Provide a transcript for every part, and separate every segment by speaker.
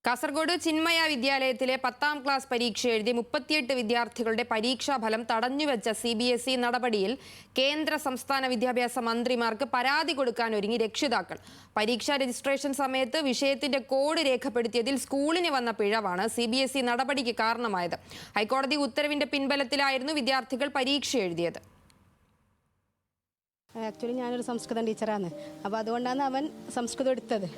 Speaker 1: കാസർഗോഡ് ചിന്മയ വിദ്യാലയത്തിലെ 10ാം ക്ലാസ് പരീക്ഷ എഴുതി 38 വിദ്യാർത്ഥികളുടെ പരീക്ഷാഫലം തടഞ്ഞുവെച്ച CBSE നടപടിയിൽ കേന്ദ്ര സംസ്ഥാന വിദ്യാഭ്യാസ മന്ത്രിമാർക്ക് പരാതി കൊടുക്കാൻ ഒരുങ്ങി രക്ഷിതാക്കൾ. പരീക്ഷാ രജിസ്ട്രേഷൻ സമയത്ത് വിഷയത്തിന്റെ കോഡ് രേഖപ്പെടുത്തിയതിൽ സ്കൂളിന് വന്ന പിഴവാണ് CBSE നടപടിക്ക് കാരണമായത്. ഹൈക്കോടതി ഉത്തരവിന്റെ പിൻബലത്തിലായിരുന്നു വിദ്യാർത്ഥികൾ പരീക്ഷ എഴുതിയത്.
Speaker 2: ആക്ച്വലി ഞാനൊരു സംസ്കൃതം ടീച്ചറാണ്. അപ്പോൾ അതുകൊണ്ടാണ് അവൻ സംസ്കൃതം എടുത്തത്.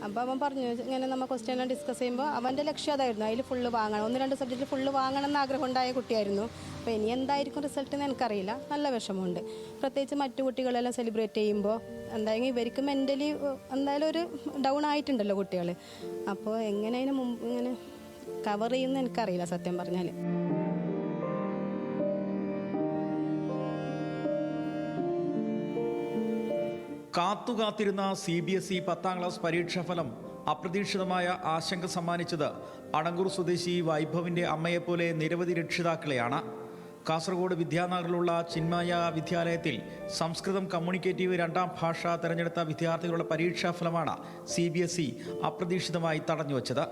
Speaker 2: അപ്പോൾ അവൻ പറഞ്ഞു, ഇങ്ങനെ നമ്മൾ ക്വസ്റ്റ്യൻ ഡിസ്കസ് ചെയ്യുമ്പോൾ അവൻ്റെ ലക്ഷ്യം അതായിരുന്നു, അതിൽ ഫുള്ള് വാങ്ങണം, 1-2 സബ്ജക്റ്റിൽ ഫുള്ള് വാങ്ങണം എന്ന് ആഗ്രഹം ഉണ്ടായ കുട്ടിയായിരുന്നു. അപ്പോൾ ഇനി എന്തായിരിക്കും റിസൾട്ട് എന്ന് എനിക്കറിയില്ല. നല്ല വിഷമമുണ്ട്, പ്രത്യേകിച്ച് മറ്റു കുട്ടികളെല്ലാം സെലിബ്രേറ്റ് ചെയ്യുമ്പോൾ എന്തായാലും ഇവർക്ക് മെൻ്റലി എന്തായാലും ഒരു ഡൗൺ ആയിട്ടുണ്ടല്ലോ കുട്ടികൾ. അപ്പോൾ എങ്ങനെ അതിന് മുമ്പ് ഇങ്ങനെ കവർ ചെയ്യുമെന്ന് എനിക്കറിയില്ല സത്യം പറഞ്ഞാൽ.
Speaker 3: കാത്തുകാത്തിരുന്ന CBSE 10ാം ക്ലാസ് പരീക്ഷാഫലം അപ്രതീക്ഷിതമായ ആശങ്ക സമ്മാനിച്ചത് അടങ്കൂർ സ്വദേശി വൈഭവിന്റെ അമ്മയെപ്പോലെ നിരവധി രക്ഷിതാക്കളെയാണ്. കാസർഗോഡ് വിദ്യാനഗറിലുള്ള ചിന്മയ വിദ്യാലയത്തിൽ സംസ്കൃതം കമ്മ്യൂണിക്കേറ്റീവ് 2ാം ഭാഷ തിരഞ്ഞെടുത്ത വിദ്യാർത്ഥികളുടെ പരീക്ഷാഫലമാണ് CBSE അപ്രതീക്ഷിതമായി തടഞ്ഞുവച്ചത്.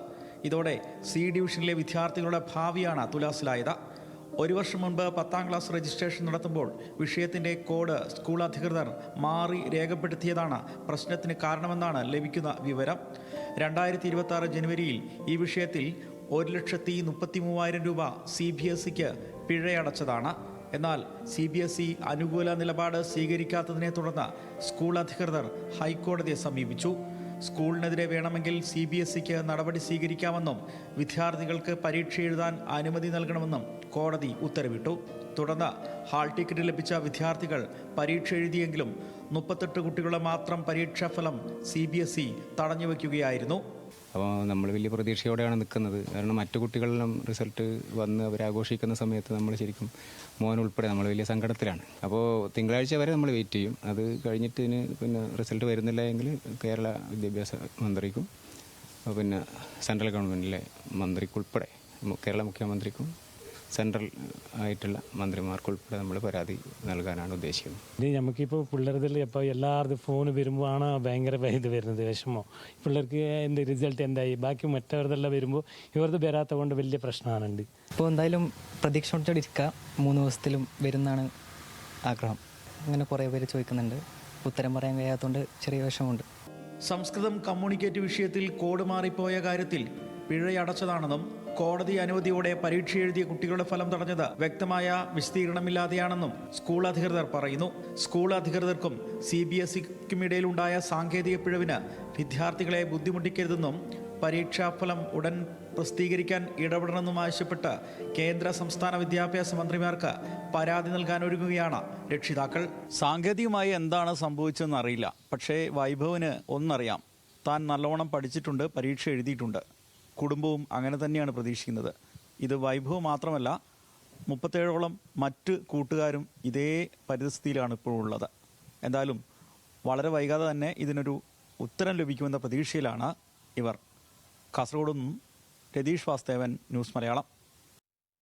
Speaker 3: ഇതോടെ C ഡിവിഷനിലെ വിദ്യാർത്ഥികളുടെ ഭാവിയാണ് തുലാസിലായത്. ഒരു വർഷം മുൻപ് 10ാം ക്ലാസ് രജിസ്ട്രേഷൻ നടത്തുമ്പോൾ വിഷയത്തിൻ്റെ കോഡ് സ്കൂൾ അധികൃതർ മാറി രേഖപ്പെടുത്തിയതാണ് പ്രശ്നത്തിന് കാരണമെന്നാണ് ലഭിക്കുന്ന വിവരം. 2026 ജനുവരിയിൽ ഈ വിഷയത്തിൽ 1,33,000 രൂപ CBSEക്ക് പിഴയടച്ചതാണ്. എന്നാൽ CBSE അനുകൂല നിലപാട് സ്വീകരിക്കാത്തതിനെ തുടർന്ന് സ്കൂൾ അധികൃതർ ഹൈക്കോടതിയെ സമീപിച്ചു. സ്കൂളിനെതിരെ വേണമെങ്കിൽ CBSEക്ക് നടപടി സ്വീകരിക്കാമെന്നും വിദ്യാർത്ഥികൾക്ക് പരീക്ഷ എഴുതാൻ അനുമതി നൽകണമെന്നും കോടതി ഉത്തരവിട്ടു. തുടർന്ന് ഹാൾ ടിക്കറ്റ് ലഭിച്ച വിദ്യാർത്ഥികൾ പരീക്ഷ എഴുതിയെങ്കിലും 38 കുട്ടികളുടെ മാത്രം പരീക്ഷാഫലം CBSE തടഞ്ഞുവെക്കുകയായിരുന്നു.
Speaker 4: അപ്പോൾ നമ്മൾ വലിയ പ്രതീക്ഷയോടെയാണ് നിൽക്കുന്നത്. കാരണം മറ്റു കുട്ടികളെല്ലാം റിസൾട്ട് വന്ന് അവരാഘോഷിക്കുന്ന സമയത്ത് നമ്മൾ ശരിക്കും മോനുൾപ്പെടെ നമ്മൾ വലിയ സങ്കടത്തിലാണ്. അപ്പോൾ തിങ്കളാഴ്ച വരെ നമ്മൾ വെയിറ്റ് ചെയ്യും. അത് കഴിഞ്ഞിട്ട് പിന്നെ റിസൾട്ട് വരുന്നില്ല എങ്കിൽ കേരള വിദ്യാഭ്യാസ മന്ത്രിക്കും പിന്നെ സെൻട്രൽ ഗവൺമെൻറ്റിലെ മന്ത്രിക്കുൾപ്പെടെ കേരള മുഖ്യമന്ത്രിക്കും സെൻട്രൽ ആയിട്ടുള്ള മന്ത്രിമാർക്കുൾപ്പെടെ നമ്മൾ പരാതി നൽകാനാണ് ഉദ്ദേശിക്കുന്നത്.
Speaker 5: ഇത് നമുക്കിപ്പോൾ പിള്ളേർതിൽ ഇപ്പോൾ എല്ലാവർക്കും ഫോൺ വരുമ്പോഴാണ് ഭയങ്കര ഇത് വരുന്നത്, വിഷമോ. പിള്ളേർക്ക് എന്ത് റിസൾട്ട് എന്തായി, ബാക്കി മറ്റവരതെല്ലാം വരുമ്പോൾ ഇവർക്ക് വരാത്ത കൊണ്ട് വലിയ പ്രശ്നമാണുണ്ട്.
Speaker 6: ഇപ്പോൾ എന്തായാലും പ്രതീക്ഷയോടെ ഇരിക്കുക, 3 ദിവസത്തിലും വരുന്നതാണ് ആഗ്രഹം. അങ്ങനെ കുറേ പേര് ചോദിക്കുന്നുണ്ട്, ഉത്തരം പറയാൻ കഴിയാത്തതുകൊണ്ട് ചെറിയ വിഷമമുണ്ട്.
Speaker 3: സംസ്കൃതം കമ്മ്യൂണിക്കേറ്റ് വിഷയത്തിൽ കോഡ് മാറിപ്പോയ കാര്യത്തിൽ പിഴയടച്ചതാണെന്നും കോടതി അനുമതിയോടെ പരീക്ഷ എഴുതിയ കുട്ടികളുടെ ഫലം തടഞ്ഞത് വ്യക്തമായ വിശദീകരണമില്ലാതെയാണെന്നും സ്കൂൾ അധികൃതർ പറയുന്നു. സ്കൂൾ അധികൃതർക്കും CBSEക്കും ഇടയിലുണ്ടായ സാങ്കേതിക പിഴവിന് വിദ്യാർത്ഥികളെ ബുദ്ധിമുട്ടിക്കരുതെന്നും പരീക്ഷാഫലം ഉടൻ പ്രസിദ്ധീകരിക്കാൻ ഇടപെടണമെന്നും ആവശ്യപ്പെട്ട് കേന്ദ്ര സംസ്ഥാന വിദ്യാഭ്യാസ മന്ത്രിമാർക്ക് പരാതി നൽകാൻ ഒരുങ്ങുകയാണ് രക്ഷിതാക്കൾ. സാങ്കേതികമായി എന്താണ് സംഭവിച്ചതെന്ന് അറിയില്ല. പക്ഷേ വൈഭവിന് ഒന്നറിയാം, താൻ നല്ലവണ്ണം പഠിച്ചിട്ടുണ്ട്, പരീക്ഷ എഴുതിയിട്ടുണ്ട്. കുടുംബവും അങ്ങനെ തന്നെയാണ് പ്രതീക്ഷിക്കുന്നത്. ഇത് വൈഭവ് മാത്രമല്ല, 37ഓളം മറ്റ് കൂട്ടുകാരും ഇതേ പരിസ്ഥിതിയിലാണ് ഇപ്പോഴുള്ളത്. എന്തായാലും വളരെ വൈകാതെ തന്നെ ഇതിനൊരു ഉത്തരം ലഭിക്കുമെന്ന പ്രതീക്ഷയിലാണ് ഇവർ. കാസർഗോഡ് നിന്നും രതീഷ് വാസ്തവൻ, ന്യൂസ് മലയാളം.